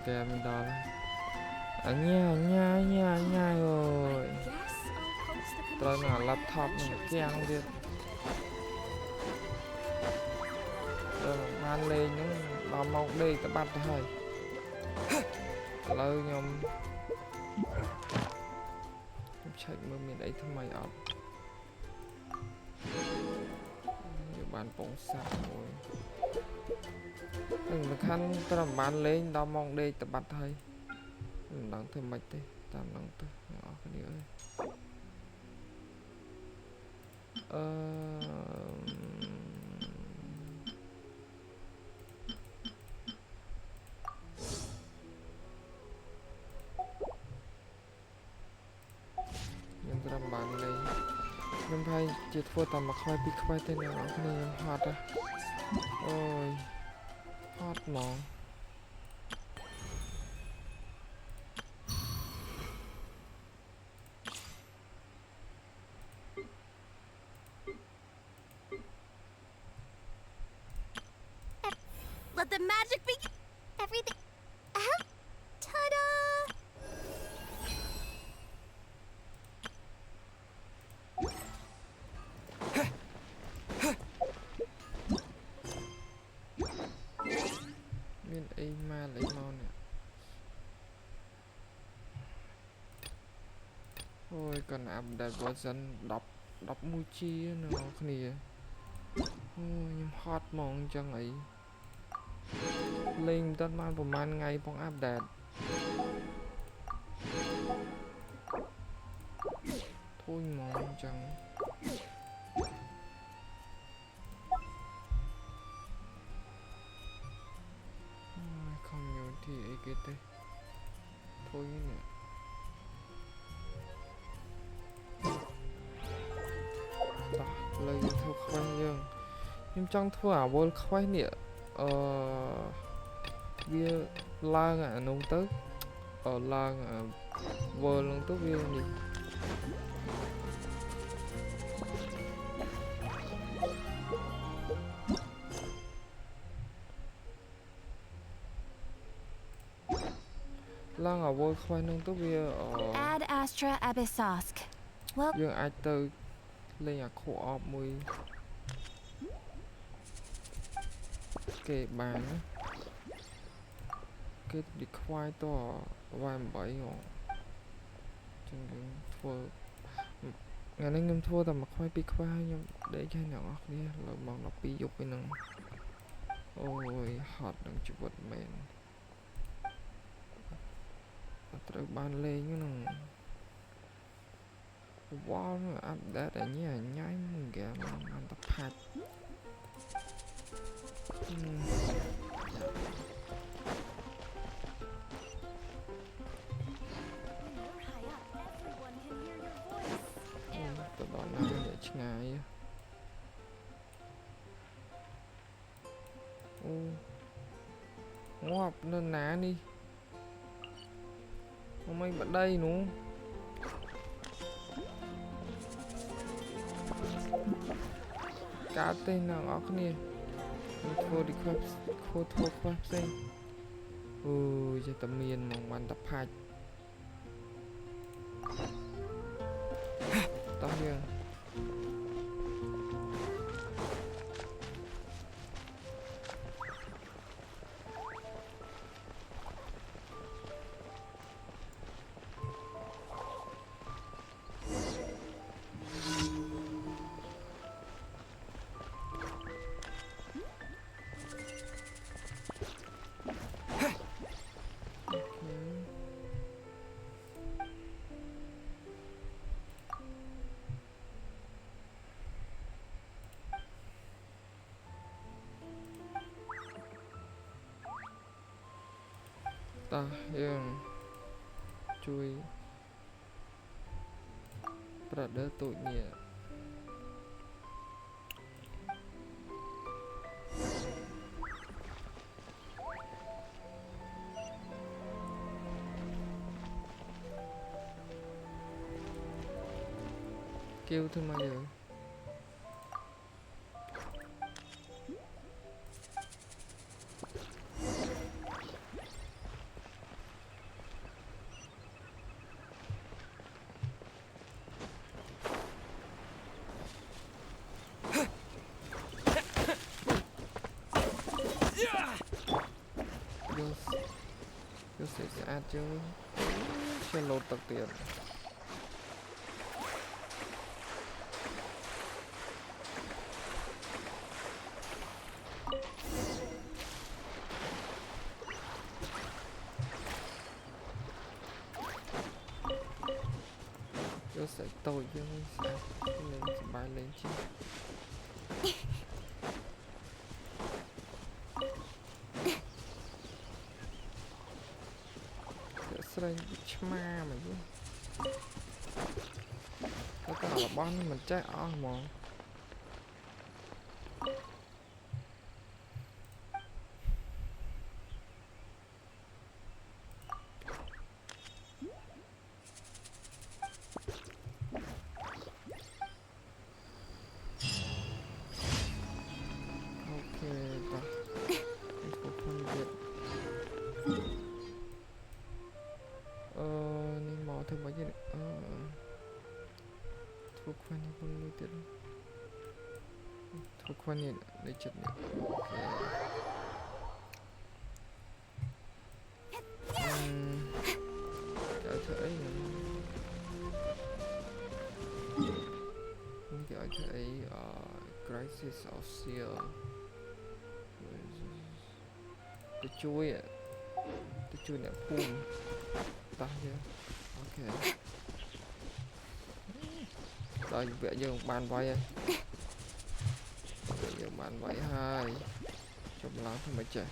kèm mình đó nha rồi tôi là laptop mình keng đi rồi ban lên nó mọc đi ta bắt thôi lời nhom chạy mà mình ấy thằng mày ọt nhiều bạn bóng sạc rồi đừng khăn ta làm ban lên đó mong đây ta bắt thôi mình đang thêm mạch đi tạm đang từ nhỏ cái điều ơi nhưng ta làm ban lên nhưng phải chỉ thua tầm mà khơi bị khơi tên nào cái này em hot á ôi hot mong Let the magic begin. Everything. Ta-da! miền ấy mà lấy màu nè ôi còn update version đọc mùi chi nó cái này ôi nhưng hot mong chẳng ấy lên tất man ประมาณ ngày phong update thôi mong chẳng không nhiều thì ấy cái tê thôi nè đó lời theo khoai dương nhưng trong thua à vô khoai nè bia lang à nông tức ở lang à vô lần tức bia gì lang ở vô khoai nông tức bia Ad Astra Abyssosk. Well, dương ai từ lên à khổ ọp mùi kệ bàn cái đi khoai to vài bảy ngọn chẳng những thua ngày nay ngâm thua tầm mà khoai bị khoai nhưng để cho nhỏ đi là mong nó bị dục bên nâng ôi hot đừng chịu vật mền trời ban lên như nè wow nó ăn đã để nhảy nhái mừng kìa ăn tập hạt tụi đó nó nhảy ngay ngọt nên ná đi không mấy bạn đây nữa cá tên nào ngọt nè thua đi thua khoa xanh cho tầm miền mong bạn tập hạch tao hiền ta hiền chui brother tụi nhẹ kêu thôi mà giờ យកស្អាតជាងឆ្លលោតទឹកទៀត Yo sẽ tôi chứ sao lên bài lên chứ sẽ lên ma mà chứ cái là bắn mình trái ở mà thôi mấy cái thuộc khoan đi con nuôi tiền thuộc khoan này để chật này ok cái thợ ấy cái thợ ấy crisis of seal cái chuối này phun ta chưa ok rồi vẽ dương bàn vay vẽ dương bàn vay hai chụp lắm thì mới trẻ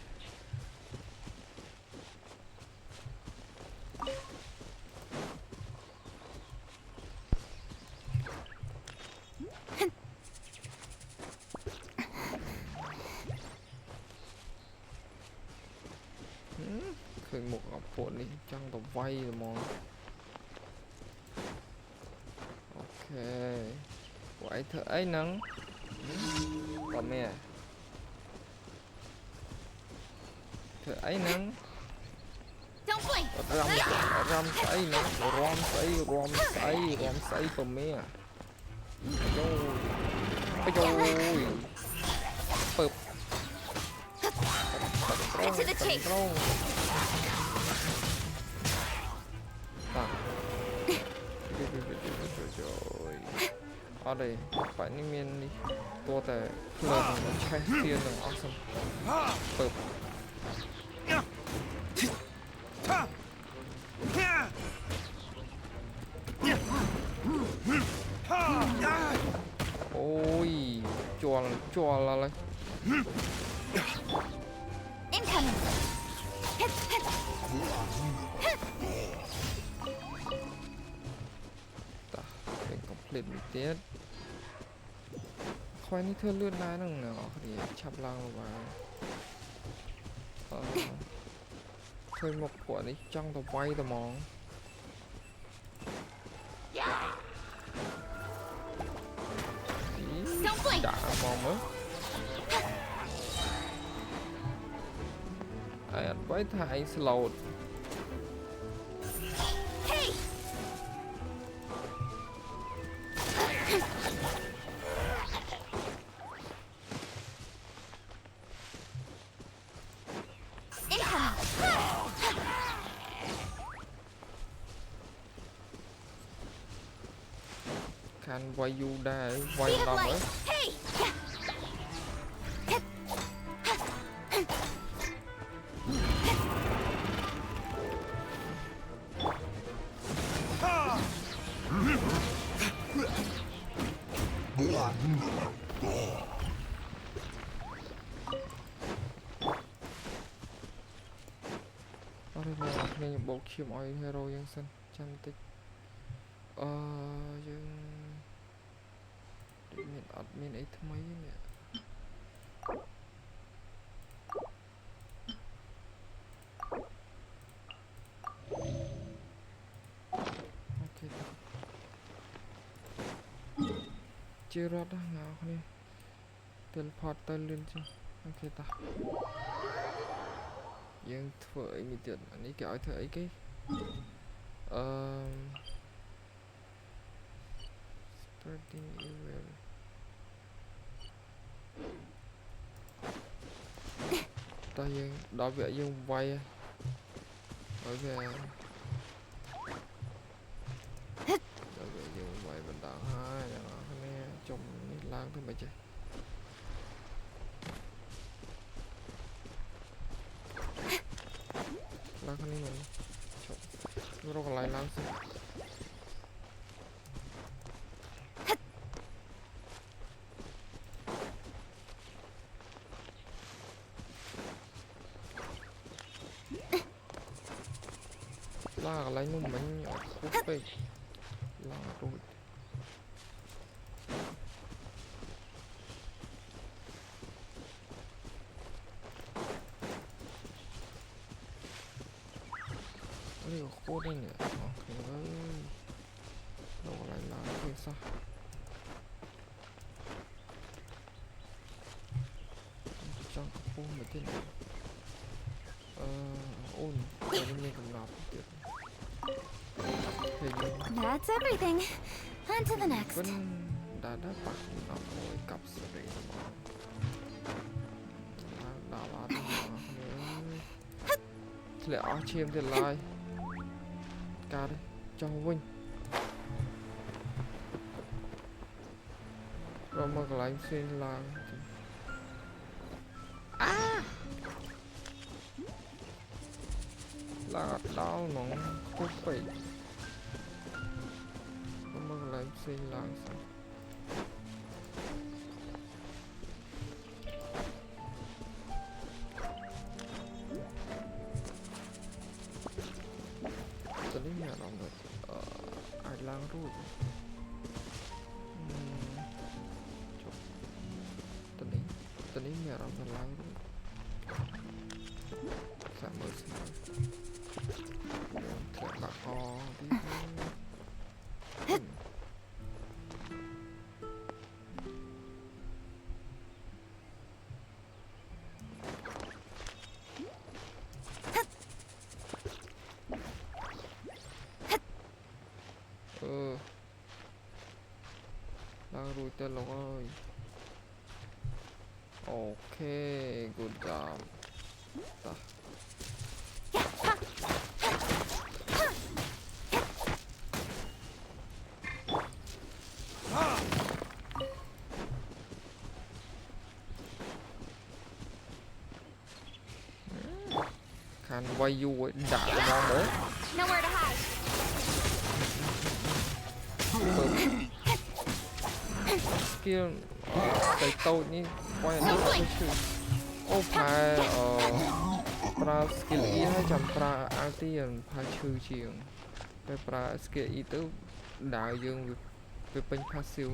khởi một ngọc phộn đi chẳng tao vay rồi mà ok quậy thợ ấy nắng còn mẹ thợ ấy nắng ram say nắng ram say còn mẹ rồi bụp Into the chase. Rồi ở đây phải ní miên đi toแต่เลิกใช้เตียนของ awesome เปิดโอ้ยจวนอะไร Incoming. เป็น complete มีเตียดคอยนี่เธอเลือดได้นั่งเนาะคดีชับล่างลงมาเคยหมกขวดนี่จ้องตัวไว้ตัวมองด่ามองมั้ยไอ้ไว้ถ่ายสโลว์ Can vay youได้ไวเราเหรออะไรบ้างเนี่ยบอกเขียมอ้อยให้เรายังสั้นจำติดยังadmin ấy thứ mấy nè ok chưa rót đó ngào nè teleport tới lên chứ ok ta nhưng thử ấy mình tiện anh ấy kéo thử ấy cái starting email ta dương đó vẽ dương vay ok rồi bây giờ vậy mình đợi hai cái này trong lang thôi mà chứ lang cái này mình chụp rồi còn lại lang xem là lấy nó mình cút về là rồi cái này cút đây nè ok đâu có lại là cái sao trong cái phone mà thế này ôn cái này cũng nạp được That's everything. On to the next. vẫn đã bắt nó ngồi cặp xử lý mà đã bắt nó thì lại ở chiêm thì lại ca đi cho Vinh rồi mà cái lại xin là là đau nó cút bị rồi mà cái lại xin là saoตอนนี้เนี่ยเราแบบอ่านล้างรูปจบตอนนี้เนี่ยเราจะล้างรูป30 เดี๋ยวเสียบปากคอที่ล้างรูปเต้นลงเลยโอเค good job ต่อคันวายูด่ามองเลย Nowhere to hide. สกิลใส่โต๊ะนี่ไว้นะชื่อโอ้พายปลาสกิลอีให้จำปลาอัลตี้พายชื่อเชียงไปปลาสกิลอีตู้ดาวยังไปเป็นพาซิล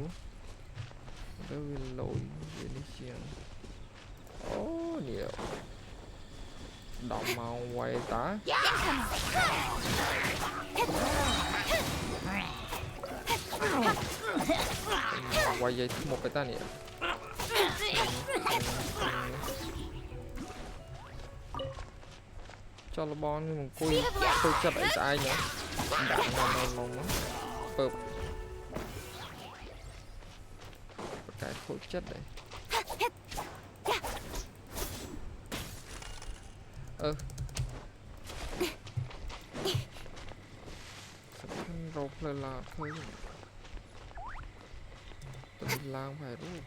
แล้ววิลอยวินิเชียงโอ้เนี่ยดอกมาไว้ตาไว้ยัยหมกไปตาเนี่ยcho nó bon nhưng mà tôi chặt lại ai nhỉ đạn nó bợp cái khối chất đấy sẵn rộp là thôi tôi lang phải rút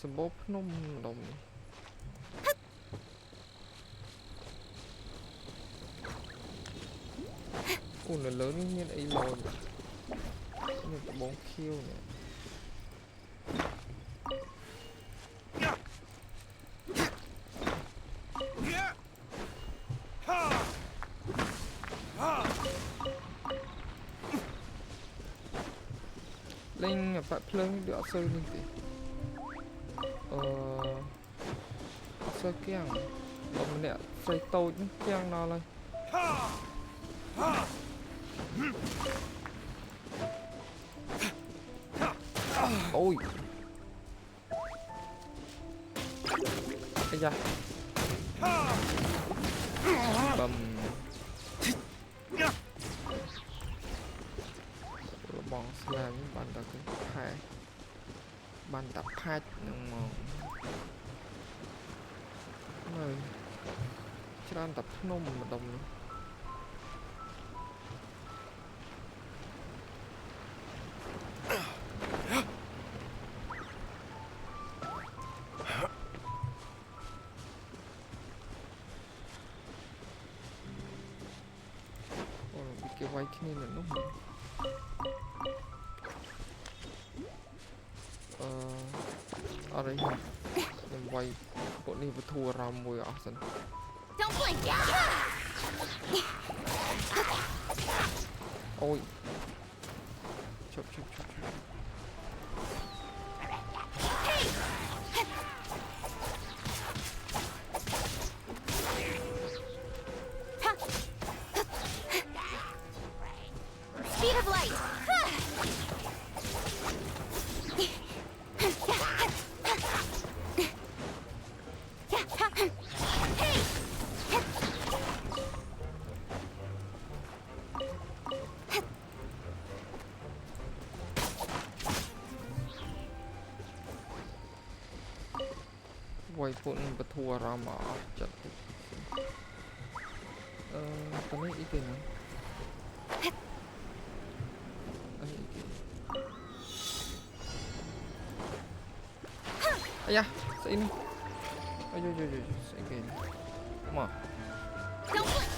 sầm bóp nôm đồng ủa nó lớn như ấy lồn như cái bóng khiêu này lên phải plung được sơ như thế sơ kiang đồng nè xây tôi những kiang nào lên ôi ây da bầm bong slam ban tập hai ban tập hai nhưng mà ច្រើនតែភ្នំម្ដុំនេះអូវាគេវាយគ្នានៅនោះអរិយខ្ញុំវាយពួកនេះវធុអារម្មណ៍មួយអស់សិន Don't blink. អូយជប់ Speed of light. Hey. វាយពួកនឹងវធុអារម្មណ៍អស់ចិត្តតិចតនេះអីគេហ្នឹងអាយ៉ាស្អីនេះអាយស្អីគេមក Don't blink.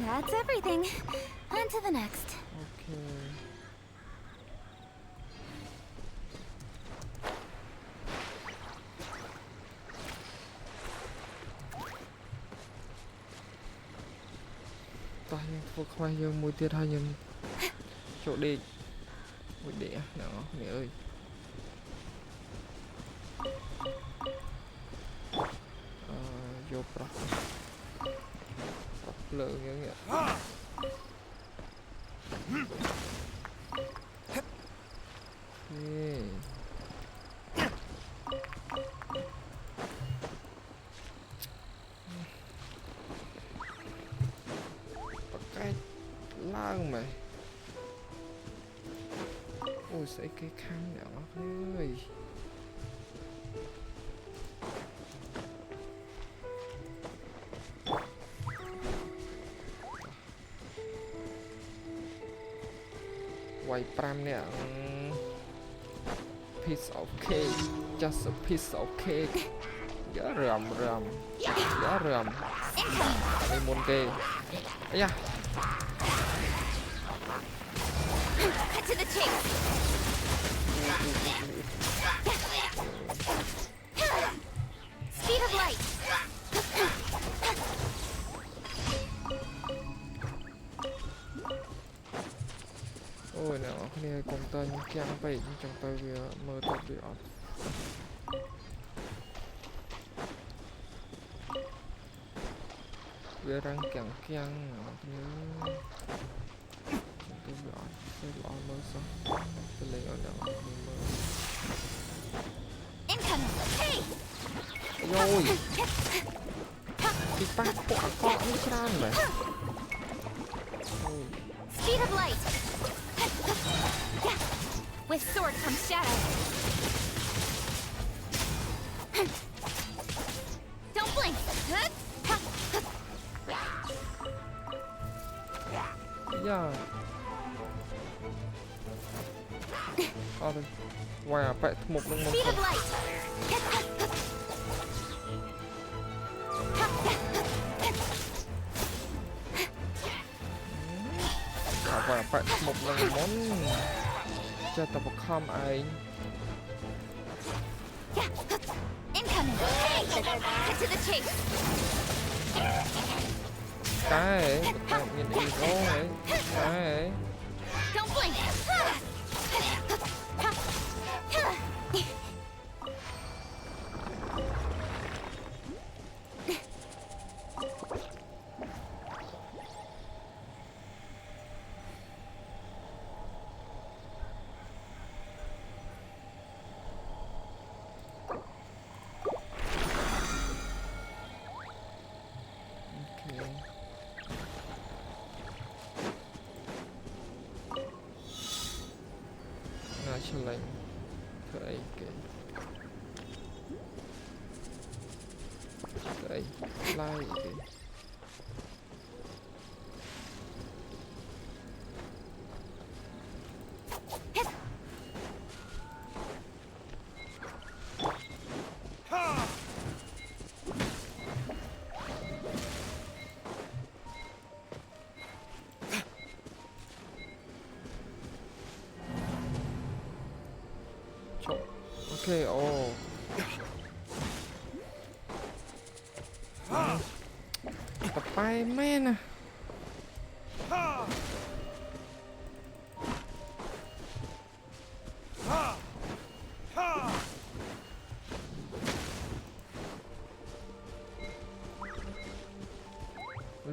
That's everything. On to the next. អូខេតោះយើងធ្វើខ្វះយើងមួយទៀតហើយយើងចូលដេកមួយដេកណាស់នេះអើយយកប្រោះភ្លើងយ៉ាងនេះឡើងមែនអូស្អីគេខាំអ្នកនរគ្នាអើយវាយ5នាក់ piece of cake just a piece of cake យ៉ារឹមនេះមុនគេអាយ៉ា Cut to the chase. Speed of light. Ôi nào, này cùng tên keng bị trong tay vì mơ tập bị ọt. Vì răng keng như tôi bị ọt, tôi bị ọt mơ sao. Tôi lấy ở nào mơ. Incoming. Hey. Rồi. Thì ta quả con nó ra rồi. Speed of light. With sword comes shadow. Don't blink. Yeah. Thôi, ngoài à, phải một lần một Speed of light. Và phải một lần món cho tập com ai Incoming. Hey. Cut to the chase. cái ấy nhìn đi có ấy cái ấy Don't blink. ឆ្លាញ់ធ្វើអីគេធ្វើអីឡាយគេអូខេអូតប៉ែមែនណា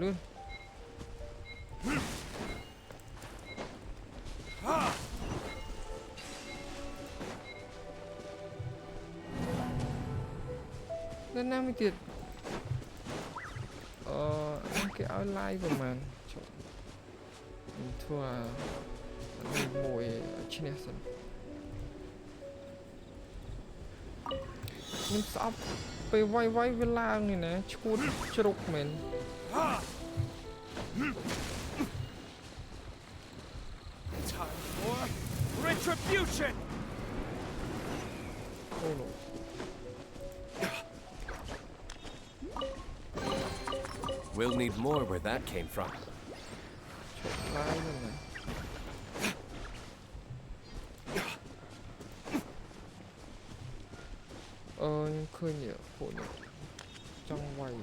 លឿននៅណាមួយទៀតគេឲ្យ live ប្រហែលចុះធ្វើអាមួយឈ្នះសិនខ្ញុំស្អប់ពេលវាយវាឡើងនេះណាឈួតជ្រុកមែន Time for retribution. អូ We'll need more where that came from. ឈប់ឡាយហ្នឹងណាខ្ញុំឃើញពួកនេះចង់វាយ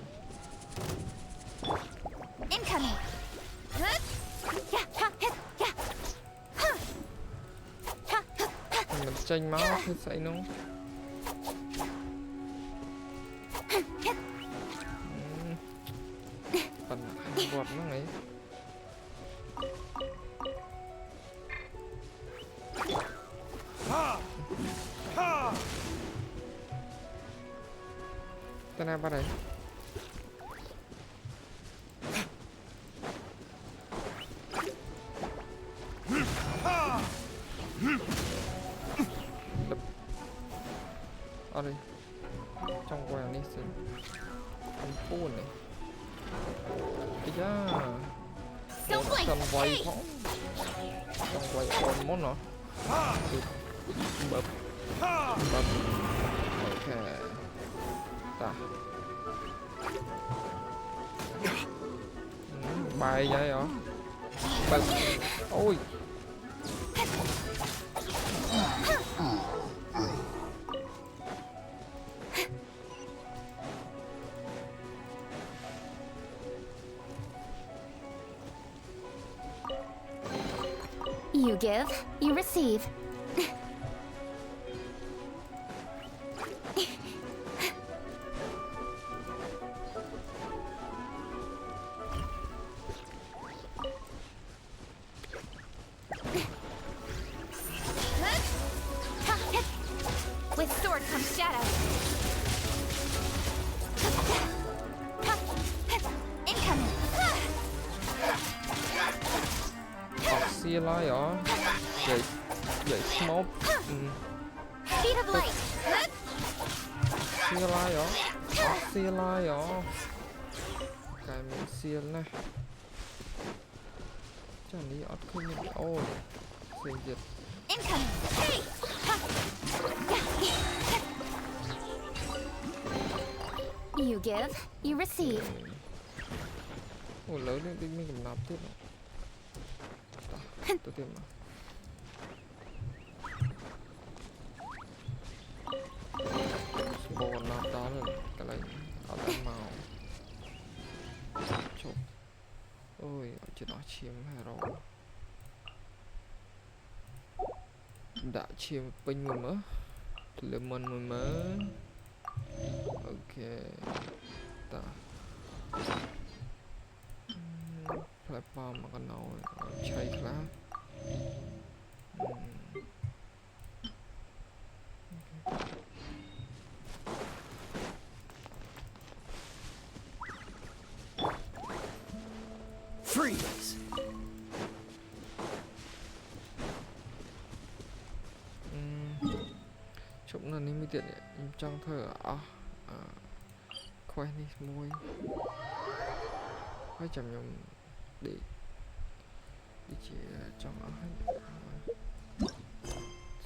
Incoming. Huh? Yeah, ha, hit, yeah. Huh. Ha, ha, ha. មិនចេញមកធ្វើស្អីនោះប៉ុន្តែវត្តហ្នឹងឯង ទៅណាបាត់ហើយអត់ទេចង់វាយអានេះសិនអំពួននេះអាយ៉ា Don't blink. ចង់វាយ Hey. ផងចង់វាយអូនមុនហ៎បើអូខេតាបាយហើយហ៎បើអូយ You give, you receive. With sword comes shadow. Incoming. អត់សៀលហើយហ៎និយាយស្មោប Speed of light. សៀលហើយហ៎អត់សៀលហើយហ៎កែមានសៀលណាស់ចានេះអត់ឃើញមានអូនផ្សេងទៀត Incoming. Hey. You give, you receive. អូលើនេះដូចមានកំណាប់ទៀតទៅទៀតមកស្បោណាប់ដល់កន្លែងអត់ដល់មកជប់អូយអត់ជិតអស់ឈាមហើយរកដាក់ឈាមពេញមួយមើលទលើមុនមួយមើលអូខេតាផ្លែប៉ោមមកកណ្ដោឆៃខ្លះ Freeze. ប់នៅនេះមួយទៀតនេះខ្ញុំចង់ធ្វើអស់quest នេះមួយហើយចាំខ្ញុំដេកដូចជាចង់អស់ហើយ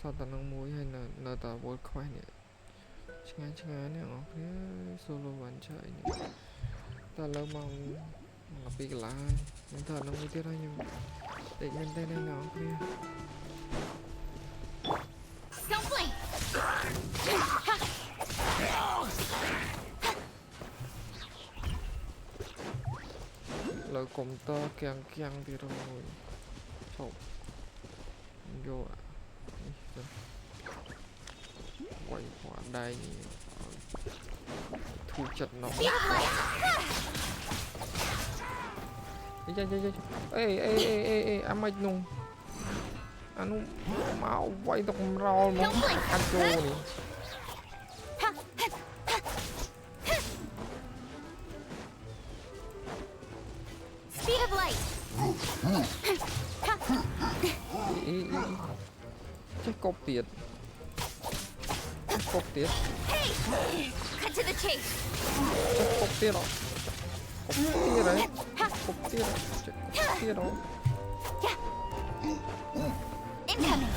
សតតែនឹងមួយហើយនៅតែ world quest នេះឆ្ងាយនេះអរគ្នា solo adventure នេះតែលើមក12កន្លះខ្ញុំធ្វើនឹងមួយទៀតហើយខ្ញុំដេកមែនទេណាអរគ្នា Don't blink. លើកុំព្យូទ័រគាំងទៀតrồiឈប់យកនេះទៅវាយខួរដៃធូរចិត្តណោះយាយអេអាម៉េចនោះអានោះមកវាយទៅកំរោលមកអាចចូលនេះ Speed of light. ចេះកប់ទៀតកប់ទៀត Hey! Cut to the chase. ចេះកប់ទៀតហើយកប់ទៀតចេះកប់ទៀត Incoming.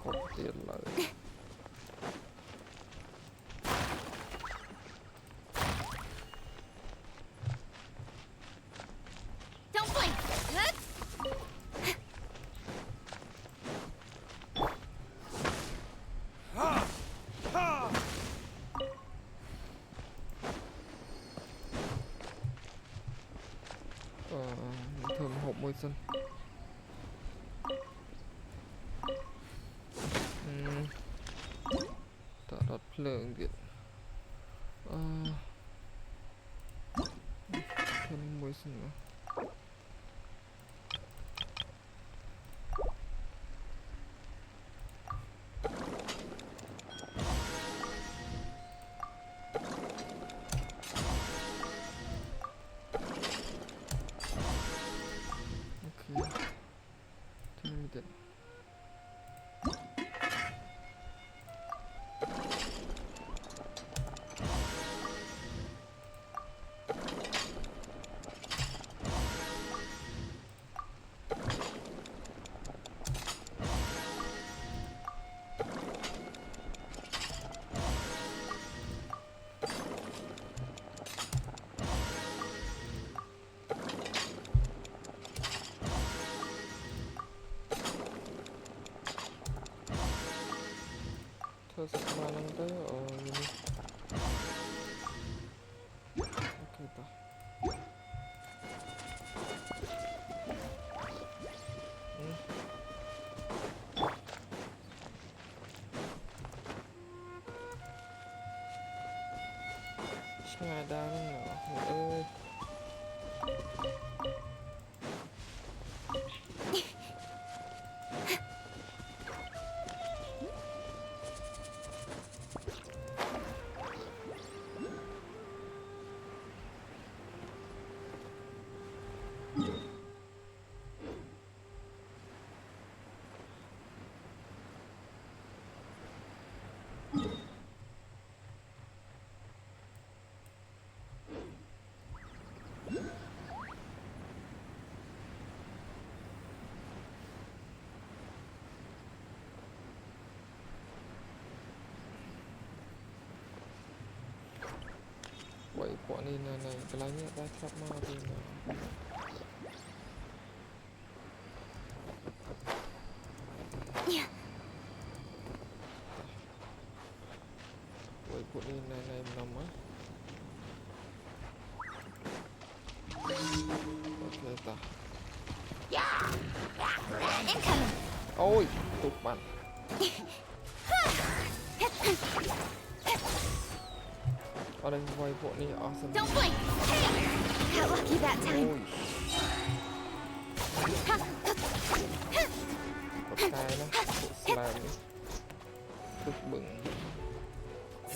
កប់ទៀតឡើយ Don't blink. Ha! ធ្វើម្ហូបមួយសិនតើដុតភ្លើងទៀតធ្វើមួយសិនណា Limited. Thôi sắp mà năng tới ini. Oke ta. Nggak ada nggak. Vậy bọn này cái lái nhẹ ta khắp mà thì vậy bọn này nằm á. Ok ta. Incoming. Ôi, tụt bạn. Ở đây quay bộ này awesome. Don't blink. Hey! Got lucky that time. Ôi. Bật tay nó, bộ slime đi. Cực bừng.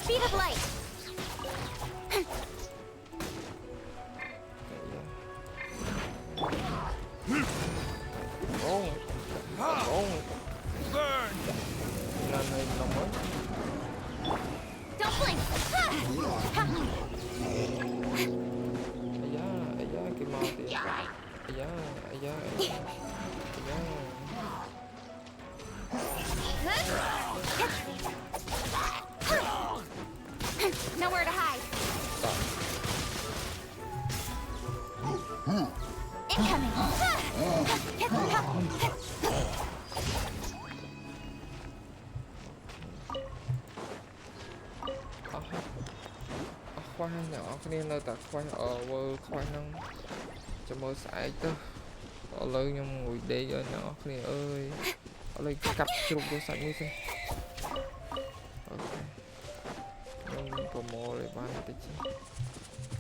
Speed of light. Ôi. Ôi. Burn! ai da ai da Nowhere to hide. Incoming. khoai nhỏ kia nơi ta khoai vơ khoai nông cho mơ sải tơ ở lời nhom ngồi đây ở nhỏ kia ơi ở đây cặp chụp của sải như thế ok nhưng có mò để bán cái chi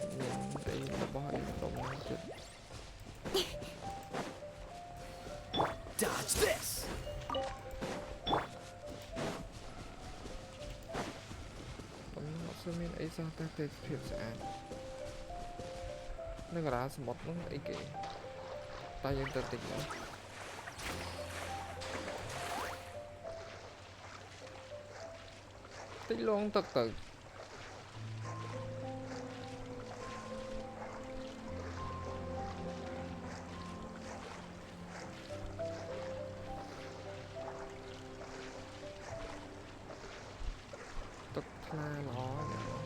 nhưng đây là bao nhiêu đồng chết Dodge this! nó sẽមានអីសោះតែភាពស្អាតនៅកណ្ដាលសមុទ្រនោះអីគេតែយើងទៅតិចទៅតិចលងទឹកទៅទឹកថ្លាល្អអ្នក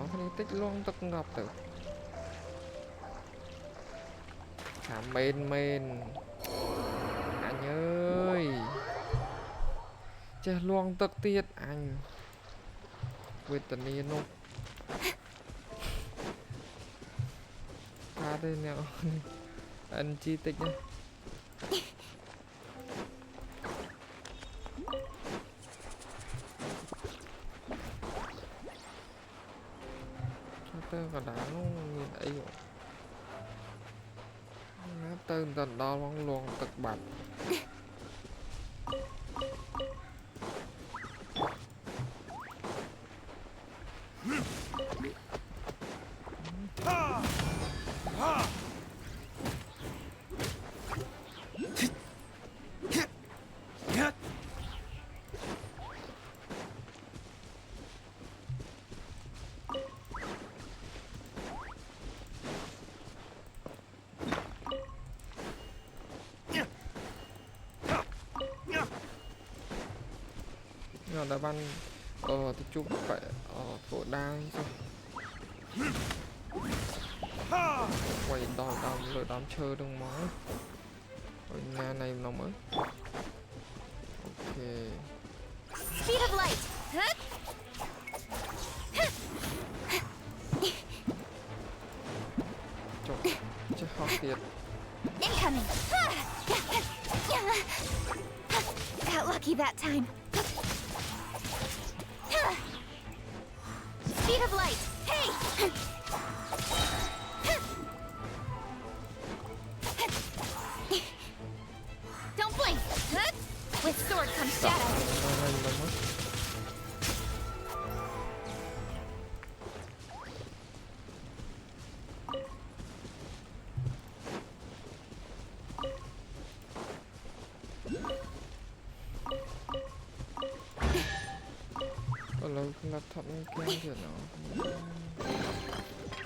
នរគ្នាតិចលងទឹកងាប់ទៅថាមែនអញអើយចេះលងទឹកទៀតអញវេទនានោះថាទេអ្នកអនជីតិចណាទៅកណ្ដាលនោះមានអីណាទៅដល់ផងលងទឹកបាត់ Ha! Ha! đã ban thì chụp phải thổ đai rồi quay đòn đòn rồi đón chơi đừng mó ở nhà này nó mới ok Speed of light. chọc chứ học tiệt Incoming. Got lucky that time. Speed of light. Hey. Don't blink. With sword comes shadow.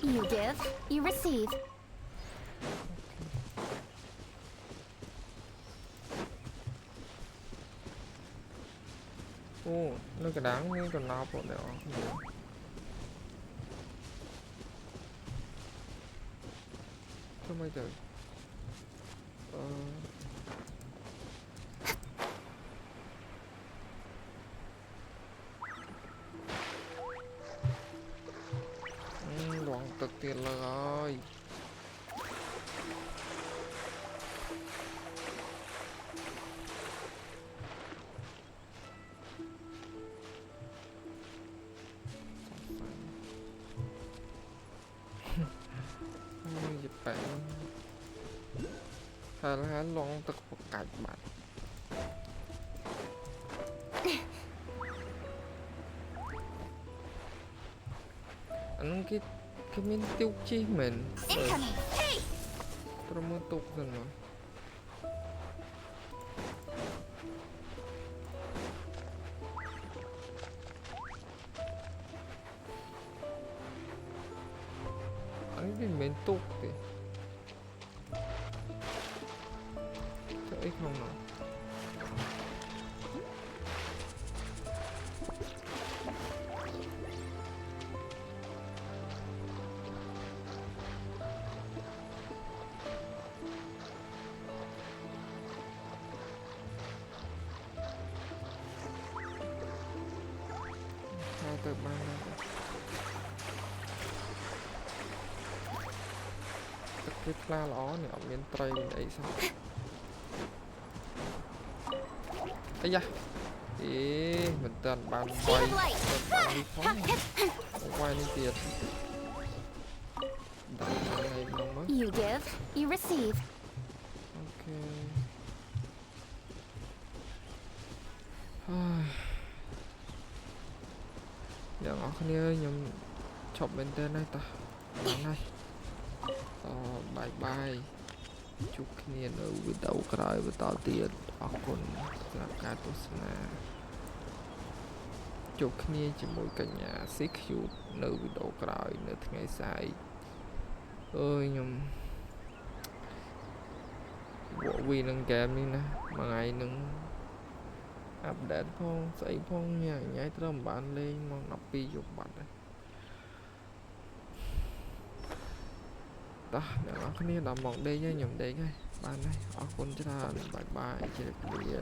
You give, you receive. Ồ, nó cái đáng như còn nào bộ đẻo sao bây giờ đoạn cực tiền là rồi dịp bạn hay là loạn tức một cạch bạn anh cái mình tiêu chi mình Incoming. Hey. tôi mới tục rồi mà នេះវាមិនមែនទុកទេធ្វើអីក្នុងនោះហើយទៅបានដែរទឹកវាថ្លាល្អនេះអត់មានត្រីមានអីសោះអាយ៉ាអេមិនតាន់បានវាយ Speed of light. បាននេះផង Huh, hip. វាយនេះទៀតដាក់នៅក្នុងមើល You give, you receive. អូខេហើយអ្នកនរគ្នាខ្ញុំឈប់មែនទែនហើយតោះបានហើយបាយបាយជួបគ្នានៅវីដេអូក្រោយបន្តទៀតអរគុណសម្រាប់ការទស្សនាជួបគ្នាជាមួយកញ្ញា CQ នៅវីដេអូក្រោយនៅថ្ងៃស្អែកអើយខ្ញុំវក់វីនឹងហ្គេមនេះណាមួយថ្ងៃនឹងអាប់ដេតផងស្អីផងញ៉ៃត្រូវមិនបានលេងមក12យប់បាត់ហើយតោះអ្នកនរគ្នាដល់មកដេកហើយខ្ញុំដេកហើយបានហើយអរគុណច្រើនបាយបាយជម្រាបលា